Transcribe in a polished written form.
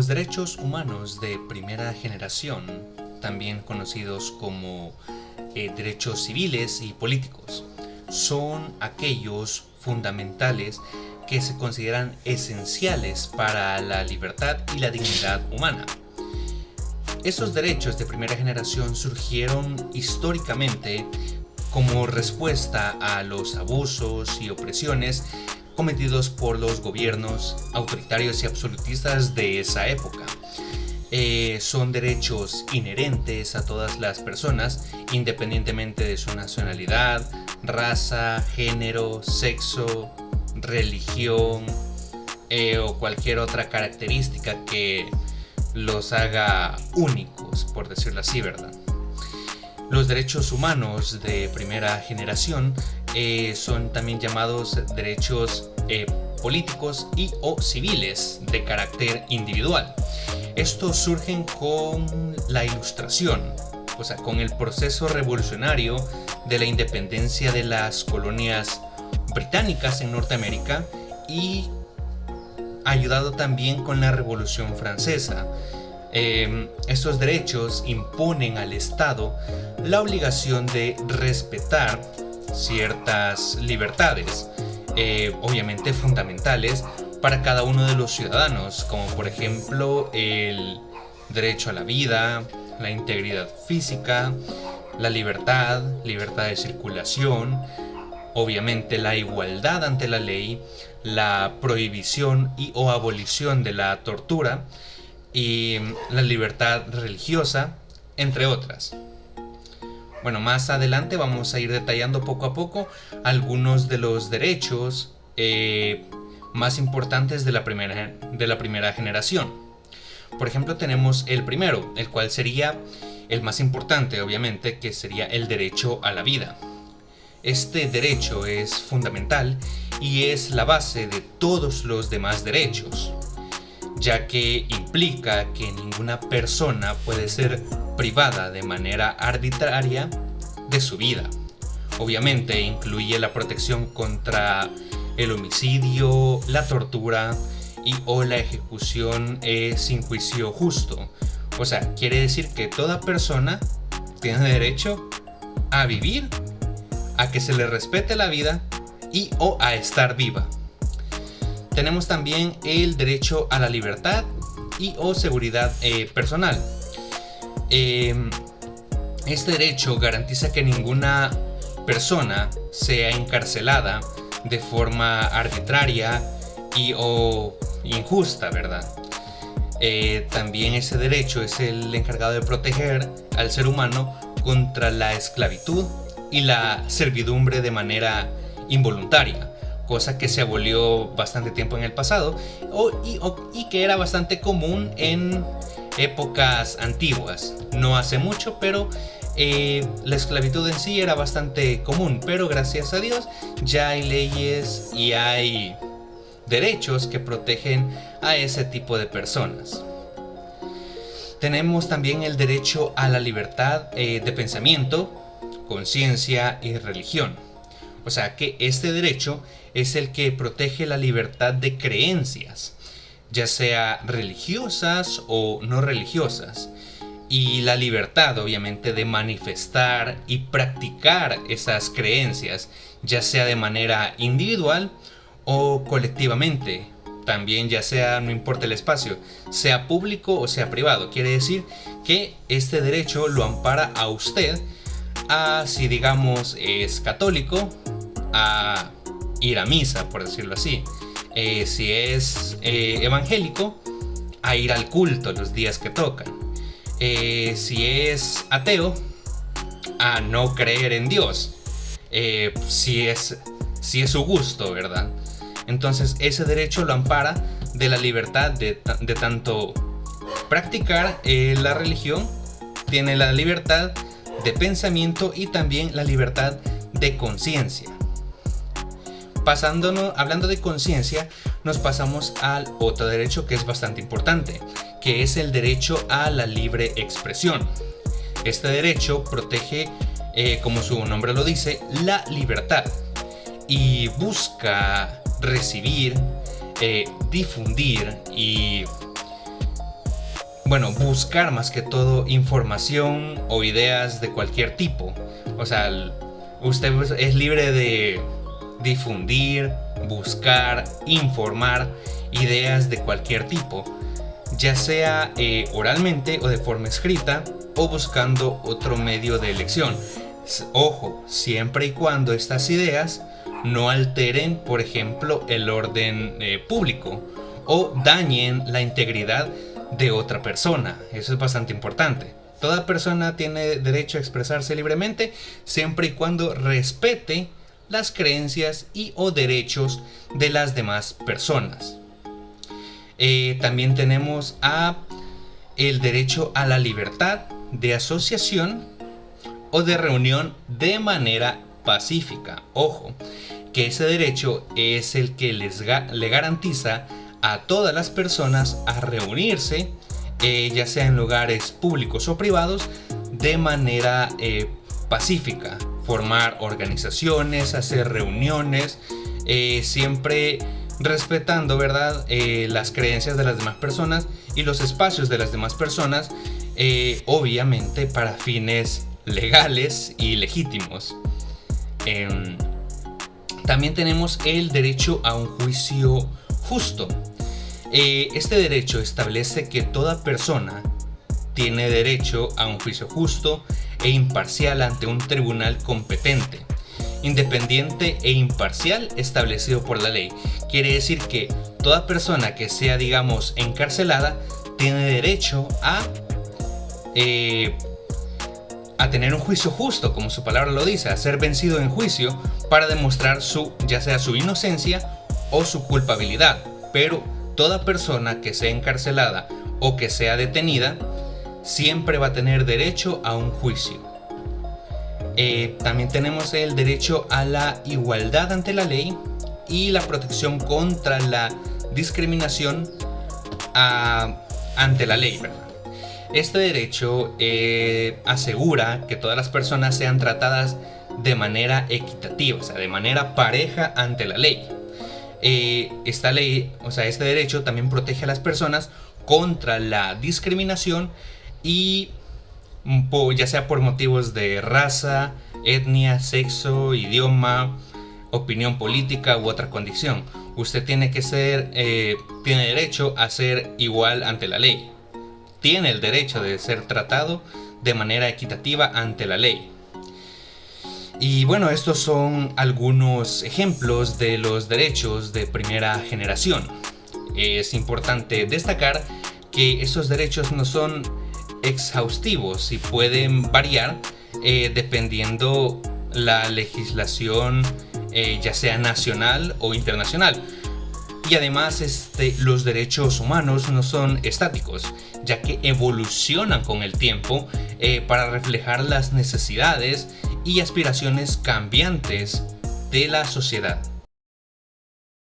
Los derechos humanos de primera generación, también conocidos como derechos civiles y políticos, son aquellos fundamentales que se consideran esenciales para la libertad y la dignidad humana. Estos derechos de primera generación surgieron históricamente como respuesta a los abusos y opresiones cometidos por los gobiernos autoritarios y absolutistas de esa época. Son derechos inherentes a todas las personas, independientemente de su nacionalidad, raza, género, sexo, religión o cualquier otra característica que los haga únicos, por decirlo así, ¿verdad? Los derechos humanos de primera generación son también llamados derechos políticos y o civiles de carácter individual. Estos surgen con la Ilustración, o sea, con el proceso revolucionario de la independencia de las colonias británicas en Norteamérica y ayudado también con la Revolución Francesa. Estos derechos imponen al Estado la obligación de respetar ciertas libertades, obviamente fundamentales para cada uno de los ciudadanos, como por ejemplo el derecho a la vida, la integridad física, la libertad de circulación, obviamente la igualdad ante la ley, la prohibición y o abolición de la tortura y la libertad religiosa, entre otras. Bueno, más adelante vamos a ir detallando poco a poco algunos de los derechos más importantes de la primera generación. Por ejemplo, tenemos el primero, el cual sería el más importante, obviamente, que sería el derecho a la vida. Este derecho es fundamental y es la base de todos los demás derechos, ya que implica que ninguna persona puede ser privada de manera arbitraria de su vida. Obviamente incluye la protección contra el homicidio, la tortura y o la ejecución sin juicio justo. O sea, quiere decir que toda persona tiene derecho a vivir, a que se le respete la vida y o a estar viva. Tenemos también el derecho a la libertad y o seguridad personal. Este derecho garantiza que ninguna persona sea encarcelada de forma arbitraria y o injusta, ¿verdad? También ese derecho es el encargado de proteger al ser humano contra la esclavitud y la servidumbre de manera involuntaria, cosa que se abolió bastante tiempo en el pasado y que era bastante común en épocas antiguas. No hace mucho, pero la esclavitud en sí era bastante común, pero gracias a Dios ya hay leyes y hay derechos que protegen a ese tipo de personas. Tenemos también el derecho a la libertad de pensamiento, conciencia y religión. O sea que este derecho es el que protege la libertad de creencias, ya sea religiosas o no religiosas, y la libertad obviamente de manifestar y practicar esas creencias, ya sea de manera individual o colectivamente. También ya sea, no importa el espacio, sea público o sea privado. Quiere decir que este derecho lo ampara a usted a, si digamos es católico, a ir a misa, por decirlo así. Si es evangélico, a ir al culto los días que tocan. Si es ateo, a no creer en Dios. Si es su gusto, ¿verdad? Entonces ese derecho lo ampara de la libertad de tanto practicar la religión, tiene la libertad de pensamiento y también la libertad de conciencia. Hablando de conciencia, nos pasamos al otro derecho que es bastante importante, que es el derecho a la libre expresión. Este derecho protege, como su nombre lo dice, la libertad y busca recibir, difundir y bueno, buscar más que todo información o ideas de cualquier tipo. O sea, usted es libre de difundir, buscar, informar ideas de cualquier tipo, ya sea oralmente o de forma escrita, o buscando otro medio de elección. Ojo, siempre y cuando estas ideas no alteren, por ejemplo, el orden público o dañen la integridad de otra persona. Eso es bastante importante. Toda persona tiene derecho a expresarse libremente siempre y cuando respete las creencias y o derechos de las demás personas. También tenemos el derecho a la libertad de asociación o de reunión de manera pacífica. Ojo, que ese derecho es el que le garantiza a todas las personas a reunirse, ya sea en lugares públicos o privados, de manera pacífica, formar organizaciones, hacer reuniones, siempre respetando, ¿verdad?, las creencias de las demás personas y los espacios de las demás personas, obviamente para fines legales y legítimos. También tenemos el derecho a un juicio justo. Este derecho establece que toda persona tiene derecho a un juicio justo e imparcial ante un tribunal competente, independiente e imparcial establecido por la ley. Quiere decir que toda persona que sea, digamos, encarcelada tiene derecho a tener un juicio justo, como su palabra lo dice, a ser vencido en juicio para demostrar ya sea su inocencia o su culpabilidad. Pero toda persona que sea encarcelada o que sea detenida siempre va a tener derecho a un juicio. También tenemos el derecho a la igualdad ante la ley y la protección contra la discriminación ante la ley, ¿verdad? Este derecho asegura que todas las personas sean tratadas de manera equitativa, o sea, de manera pareja ante la ley. Esta ley, o sea, este derecho también protege a las personas contra la discriminación y ya sea por motivos de raza, etnia, sexo, idioma, opinión política u otra condición. Usted tiene derecho a ser igual ante la ley. Tiene el derecho de ser tratado de manera equitativa ante la ley. Y bueno, estos son algunos ejemplos de los derechos de primera generación. Es importante destacar que esos derechos no son exhaustivos y pueden variar dependiendo la legislación, ya sea nacional o internacional. Y además los derechos humanos no son estáticos, ya que evolucionan con el tiempo para reflejar las necesidades y aspiraciones cambiantes de la sociedad.